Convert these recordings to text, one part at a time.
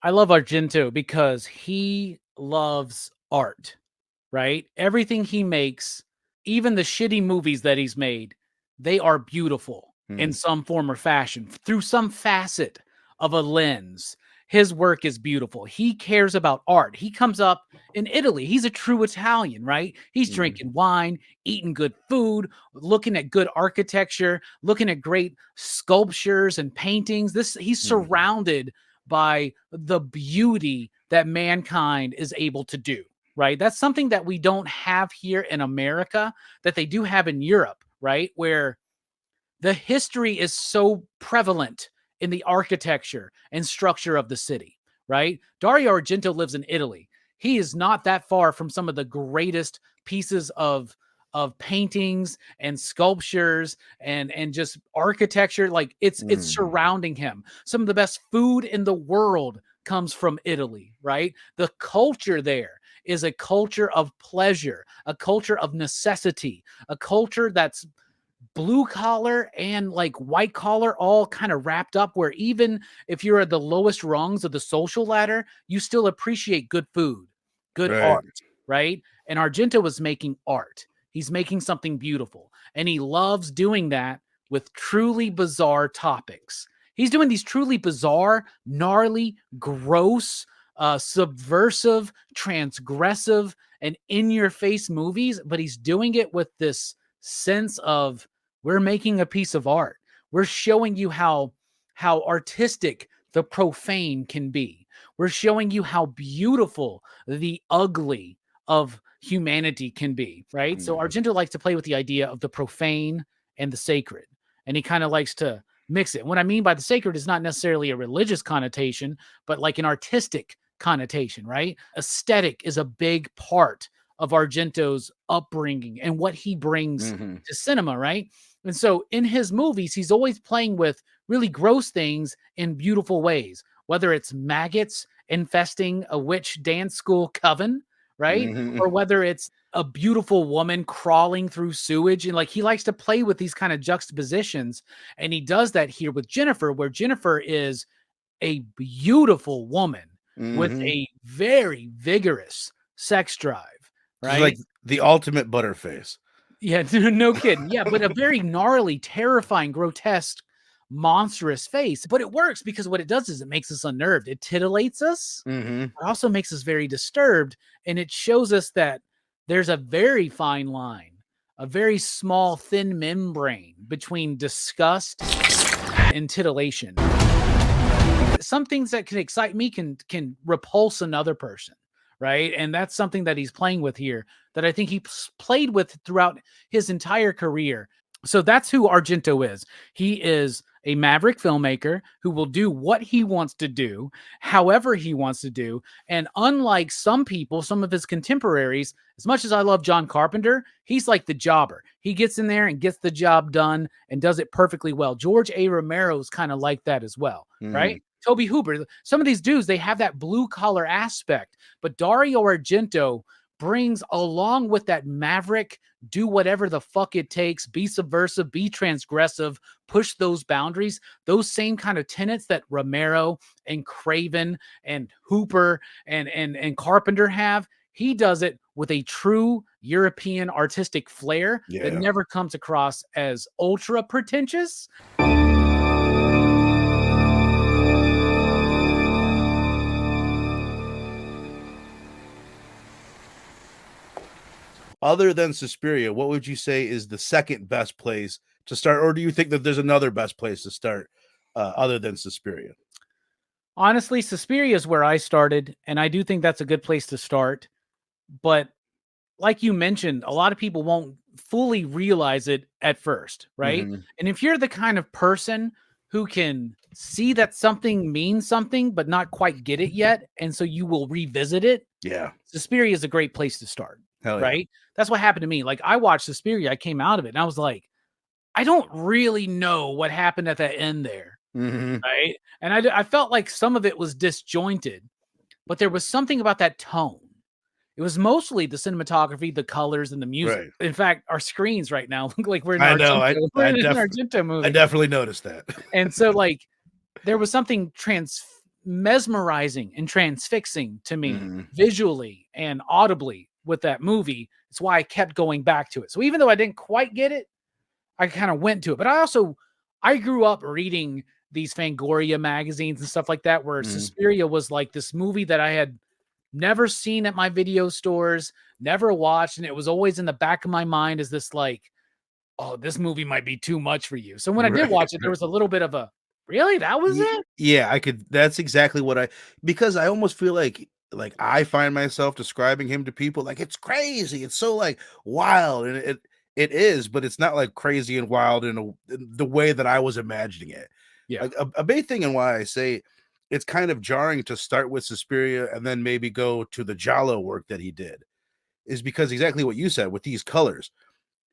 I love Argento because he loves art, right? Everything he makes, even the shitty movies that he's made, they are beautiful in some form or fashion through some facet of a lens. His work is beautiful. He cares about art. He comes up in Italy. He's a true Italian, right? He's drinking wine, eating good food, looking at good architecture, looking at great sculptures and paintings. He's surrounded by the beauty that mankind is able to do, right? That's something that we don't have here in America that they do have in Europe, right? Where the history is so prevalent in the architecture and structure of the city, right? Dario Argento lives in Italy. He is not that far from some of the greatest pieces of paintings and sculptures and just architecture. Like it's surrounding him. Some of the best food in the world comes from Italy, right? The culture there is a culture of pleasure, a culture of necessity, a culture that's blue collar and like white collar all kind of wrapped up, where even if you're at the lowest rungs of the social ladder, you still appreciate good food, good art, right? And Argento was making art. He's making something beautiful, and he loves doing that with truly bizarre topics. He's doing these truly bizarre, gnarly, gross, subversive, transgressive, and in-your-face movies, but he's doing it with this sense of, we're making a piece of art. We're showing you how artistic the profane can be. We're showing you how beautiful the ugly of humanity can be, right? So Argento likes to play with the idea of the profane and the sacred, and he kind of likes to mix it. What I mean by the sacred is not necessarily a religious connotation, but like an artistic connotation, right? Aesthetic is a big part of Argento's upbringing and what he brings to cinema, right? And so in his movies, he's always playing with really gross things in beautiful ways, whether it's maggots infesting a witch dance school coven, right? Or whether it's a beautiful woman crawling through sewage. And like, he likes to play with these kind of juxtapositions. And he does that here with Jenifer, where Jenifer is a beautiful woman with a very vigorous sex drive, right? She's like the ultimate butterface. Yeah, no kidding. Yeah, but a very gnarly, terrifying, grotesque, monstrous face. But it works because what it does is it makes us unnerved. It titillates us. It also makes us very disturbed. And it shows us that there's a very fine line, a very small, thin membrane between disgust and titillation. Some things that can excite me can repulse another person, right? And that's something that he's playing with here that I think he played with throughout his entire career. So that's who Argento is. He is a maverick filmmaker who will do what he wants to do, however he wants to do. And unlike some people, some of his contemporaries, as much as I love John Carpenter, he's like the jobber. He gets in there and gets the job done and does it perfectly well. George A. Romero's kind of like that as well, right? Toby Hooper, some of these dudes, they have that blue collar aspect, but Dario Argento brings along with that maverick, do whatever the fuck it takes, be subversive, be transgressive, push those boundaries, those same kind of tenets that Romero and Craven and Hooper and Carpenter have. He does it with a true European artistic flair that never comes across as ultra pretentious. Other than Suspiria, what would you say is the second best place to start? Or do you think that there's another best place to start other than Suspiria? Honestly, Suspiria is where I started, and I do think that's a good place to start. But like you mentioned, a lot of people won't fully realize it at first, right? And if you're the kind of person who can see that something means something, but not quite get it yet, and so you will revisit it, Suspiria is a great place to start. Right? That's what happened to me. Like, I watched Suspiria, I came out of it, and I was like, I don't really know what happened at that end there. Right? And I felt like some of it was disjointed, but there was something about that tone. It was mostly the cinematography, the colors, and the music. In fact, our screens right now look like we're in an Argento movie. I definitely noticed that. And so, like, there was something mesmerizing and transfixing to me Mm-hmm. visually and audibly with that movie. It's why I kept going back to it. So even though I didn't quite get it, I kind of went to it. But I grew up reading these Fangoria magazines and stuff like that, where Suspiria was like this movie that I had never seen at my video stores, never watched. And it was always in the back of my mind as this like, oh, this movie might be too much for you. So when I did watch it, there was a little bit of a, really? That was it? Yeah, I could. That's exactly what because I almost feel like I find myself describing him to people like it's crazy. It's so like wild, and it is, but it's not like crazy and wild in the way that I was imagining it. Yeah. Like a big thing and why I say it's kind of jarring to start with Suspiria and then maybe go to the Giallo work that he did is because exactly what you said with these colors.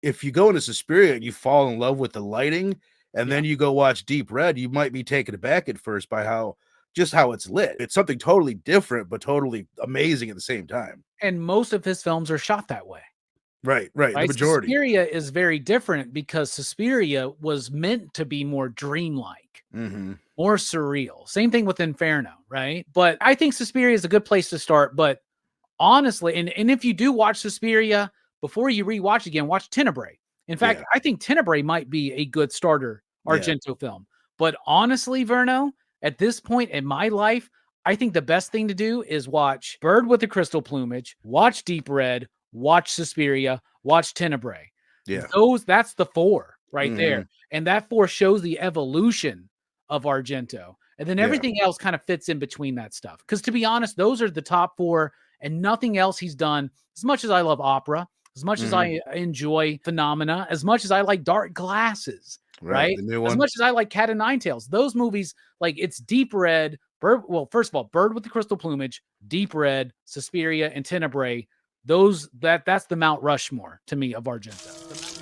If you go into Suspiria and you fall in love with the lighting and then you go watch Deep Red, you might be taken aback at first by how it's lit. It's something totally different, but totally amazing at the same time. And most of his films are shot that way. Right. The majority. Suspiria is very different because Suspiria was meant to be more dreamlike, more surreal. Same thing with Inferno, right? But I think Suspiria is a good place to start. But honestly, and if you do watch Suspiria, before you rewatch again, watch Tenebrae. In fact, I think Tenebrae might be a good starter Argento film. But honestly, Verno, at this point in my life, I think the best thing to do is watch Bird with the Crystal Plumage, watch Deep Red, watch Suspiria, watch Tenebrae. Yeah. That's the 4 right there. And that 4 shows the evolution of Argento. And then everything else kind of fits in between that stuff. Because to be honest, those are the top 4 and nothing else he's done. As much as I love opera, as much as I enjoy Phenomena, as much as I like Dark Glasses, right? As much as I like Cat o' Nine Tails, those movies, like it's Deep Red, first of all, Bird with the Crystal Plumage, Deep Red, Suspiria, and Tenebrae. That's the Mount Rushmore to me of Argento.